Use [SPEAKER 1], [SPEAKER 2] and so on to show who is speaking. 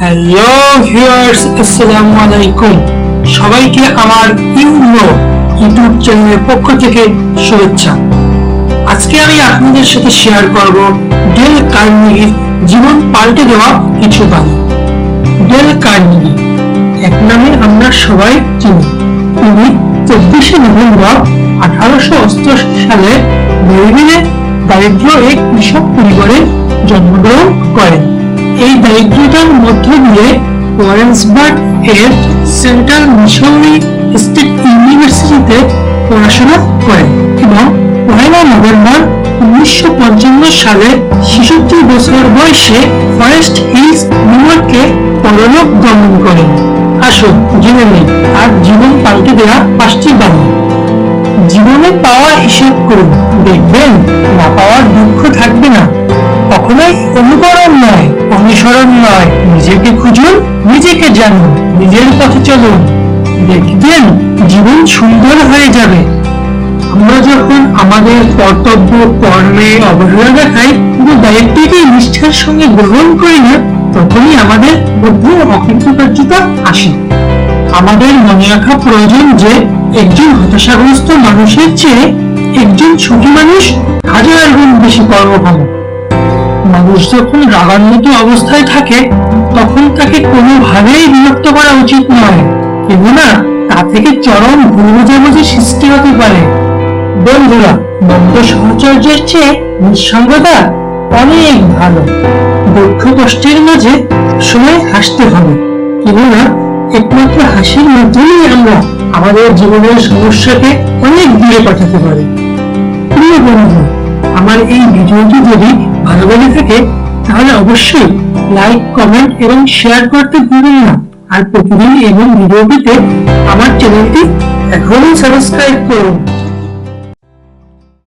[SPEAKER 1] Hello viewers, আসসালামু আলাইকুম। সবাইকে আমার ইউটিউব চ্যানেলের পক্ষ থেকে শুভেচ্ছা। আজকে আমি আপনাদের সাথে শেয়ার করব ডেল কার্নেগির জীবন পাল্টে দেওয়া কিছু বাণী। ডেল কার্নেগি এক নামে আমরা সবাই চিনি। তিনি 24শে নভেম্বর 1888 সালে মেলবোর্নে দারিদ্র এক কৃষক পরিবারে জন্মগ্রহণ করেন। এই দারিদ্রতার মধ্য দিয়ে ওয়ারেন্সবার্গ এর সেন্ট্রাল মিসৌরি স্টেট ইউনিভার্সিটিতে পড়াশোনা করেন এবং 1 নভেম্বর 1955 সালে 66 বছর বয়সে ফরেস্ট হিলস, নিউইয়র্কে পরলোক গমন করেন। আসুন জেনে নিই আর জীবন পাল্টে দেওয়া 5টি বাণী। জীবনে পাওয়া হিসেব করুন, দেখবেন না পাওয়ার দুঃখ থাকবে না। কখনোই অনুকরণ নয়, অনুসরণ নয়, নিজেকে খুঁজুন, নিজেকে জানুন, নিজের পথে চলুন, দেখবেন জীবন সুন্দর হয়ে যাবে। আমরা যখন আমাদের কর্তব্য কর্মে অবহেলা দেখাই, কিন্তু দায়িত্বকে নিষ্ঠার সঙ্গে গ্রহণ করি না, তখনই আমাদের মধ্যে অকৃতকার্যতা আসে। আমাদের মনে রাখা প্রয়োজন যে একজন হতাশাগ্রস্ত মানুষের চেয়ে একজন সুখী মানুষ 1000 গুণ বেশি কর্মক্ষম। মানুষ যখন রাগান্বিত অবস্থায় থাকে, তখন তাকে কোনোভাবেই বিরক্ত করা উচিত নয়, কেননা তা থেকে চরম ভুল বোঝাবুঝি সৃষ্টি হতে পারে। বন্ধুরা, মন্দ সহচর্যের চেয়ে নিঃসঙ্গতা অনেক ভালো। দুঃখ কষ্টের মাঝে সময় হাসতে হবে, কেননা একমাত্র হাসির মাধ্যমেই আমরা আমাদের জীবনের সমস্যাকে অনেক দূরে পাঠাতে পারি। প্রিয় বন্ধু, আমার এই ভিডিওটি যদি ভালো লেগে থাকে তাহলে অবশ্যই লাইক, কমেন্ট এবং শেয়ার করতে ভুলবেন না। আর প্রতিদিন এবং ভিডিও পেতে আমার চ্যানেলটি এখনই সাবস্ক্রাইব করুন।